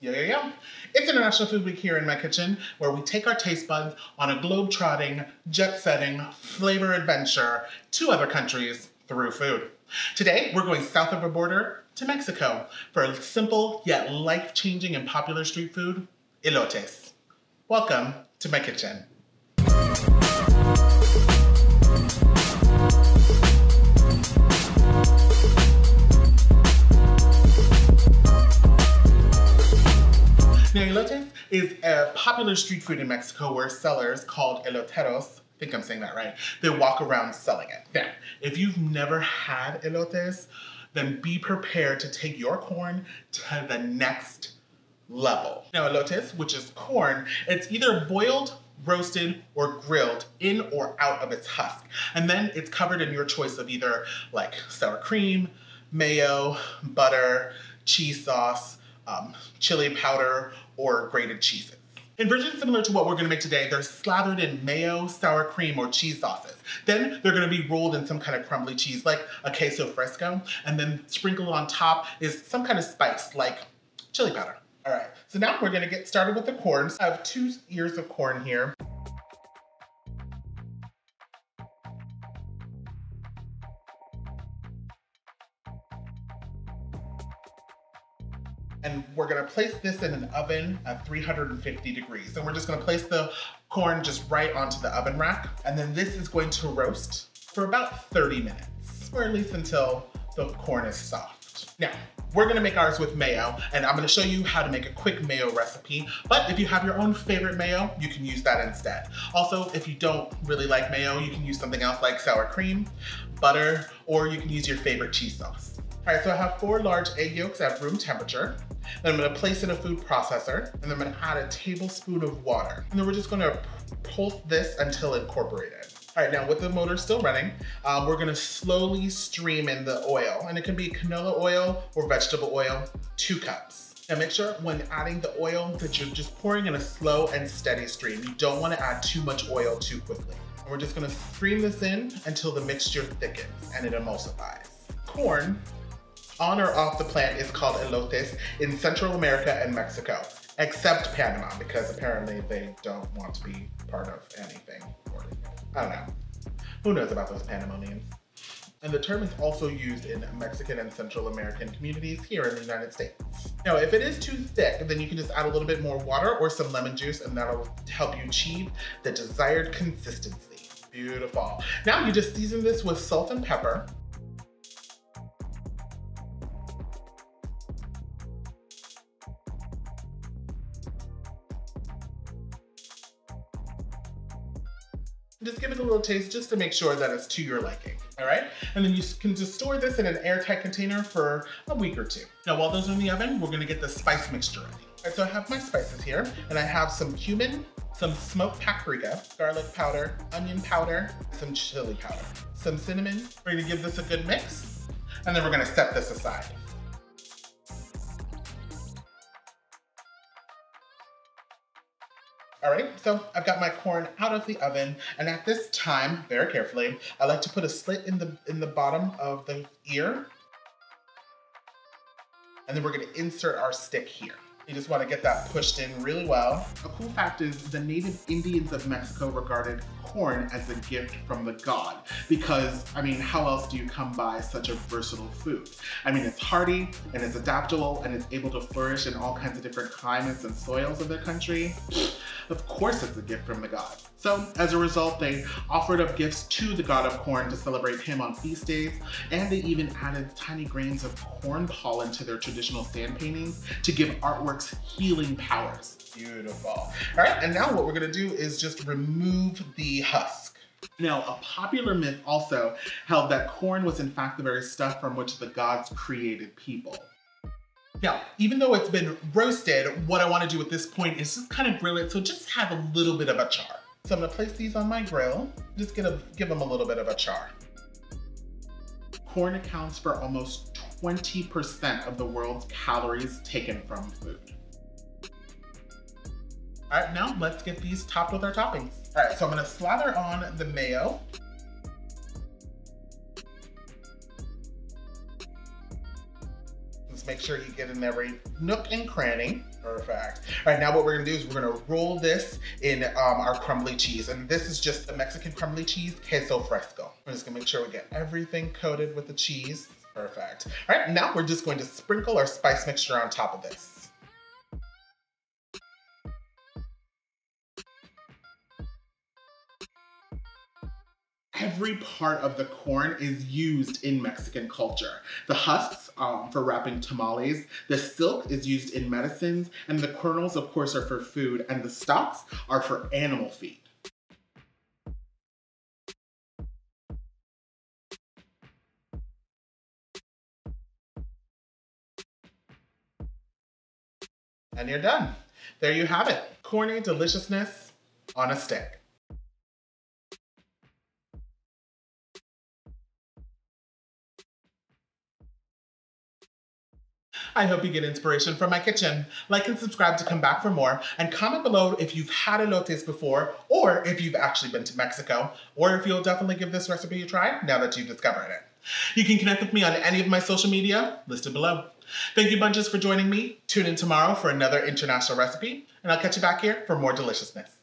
Yo. It's International Food Week here in my kitchen, where we take our taste buds on a globe-trotting, jet-setting flavor adventure to other countries through food. Today, we're going south of the border to Mexico for a simple yet life-changing and popular street food, elotes. Welcome to my kitchen. Now, elotes is a popular street food in Mexico where sellers, called eloteros, I think I'm saying that right, they walk around selling it. Now, if you've never had elotes, then be prepared to take your corn to the next level. Now, elotes, which is corn, it's either boiled, roasted, or grilled in or out of its husk. And then it's covered in your choice of either like sour cream, mayo, butter, cheese sauce, chili powder, or grated cheeses. In versions similar to what we're gonna make today, they're slathered in mayo, sour cream, or cheese sauces. Then they're gonna be rolled in some kind of crumbly cheese, like a queso fresco, and then sprinkled on top is some kind of spice, like chili powder. All right, so now we're gonna get started with the corn. I have 2 ears of corn here. And we're gonna place this in an oven at 350 degrees. And we're just gonna place the corn just right onto the oven rack. And then this is going to roast for about 30 minutes, or at least until the corn is soft. Now, we're gonna make ours with mayo, and I'm gonna show you how to make a quick mayo recipe. But if you have your own favorite mayo, you can use that instead. Also, if you don't really like mayo, you can use something else like sour cream, butter, or you can use your favorite cheese sauce. All right, so I have 4 large egg yolks at room temperature. Then I'm gonna place in a food processor, and then I'm gonna add a tablespoon of water. And then we're just gonna pulse this until incorporated. All right, now with the motor still running, we're gonna slowly stream in the oil. And it can be canola oil or vegetable oil, 2 cups. Now make sure when adding the oil that you're just pouring in a slow and steady stream. You don't wanna add too much oil too quickly. And we're just gonna stream this in until the mixture thickens and it emulsifies. Corn, on or off the plant, is called elotes in Central America and Mexico, except Panama, because apparently they don't want to be part of anything. Or, I don't know. Who knows about those Panamanians? And the term is also used in Mexican and Central American communities here in the United States. Now, if it is too thick, then you can just add a little bit more water or some lemon juice, and that'll help you achieve the desired consistency. Beautiful. Now you just season this with salt and pepper. Just give it a little taste just to make sure that it's to your liking, all right? And then you can just store this in an airtight container for a week or 2. Now, while those are in the oven, we're gonna get the spice mixture ready. All right, so I have my spices here, and I have some cumin, some smoked paprika, garlic powder, onion powder, some chili powder, some cinnamon. We're gonna give this a good mix, and then we're gonna set this aside. All right, so I've got my corn out of the oven, and at this time, very carefully, I like to put a slit in the bottom of the ear, and then we're gonna insert our stick here. You just wanna get that pushed in really well. A cool fact is the native Indians of Mexico regarded corn as a gift from the god, because, I mean, how else do you come by such a versatile food? I mean, it's hardy, and it's adaptable, and it's able to flourish in all kinds of different climates and soils of their country. Of course it's a gift from the god. So as a result, they offered up gifts to the god of corn to celebrate him on feast days, and they even added tiny grains of corn pollen to their traditional sand paintings to give artworks healing powers. Beautiful. All right, and now what we're gonna do is just remove the husk. Now, a popular myth also held that corn was in fact the very stuff from which the gods created people. Now, even though it's been roasted, what I want to do at this point is just kind of grill it, so just have a little bit of a char. So I'm gonna place these on my grill, just give them a little bit of a char. Corn accounts for almost 20% of the world's calories taken from food. All right, now let's get these topped with our toppings. All right, so I'm gonna slather on the mayo. Just make sure you get in every nook and cranny. Perfect. All right, now what we're gonna do is we're gonna roll this in our crumbly cheese. And this is just the Mexican crumbly cheese, queso fresco. We're just gonna make sure we get everything coated with the cheese. Perfect. All right, now we're just going to sprinkle our spice mixture on top of this. Every part of the corn is used in Mexican culture. The husks for wrapping tamales, the silk is used in medicines, and the kernels, of course, are for food, and the stalks are for animal feed. And you're done. There you have it. Corny deliciousness on a stick. I hope you get inspiration from my kitchen. Like and subscribe to come back for more, and comment below if you've had elotes before, or if you've actually been to Mexico, or if you'll definitely give this recipe a try now that you've discovered it. You can connect with me on any of my social media listed below. Thank you bunches for joining me. Tune in tomorrow for another international recipe, and I'll catch you back here for more deliciousness.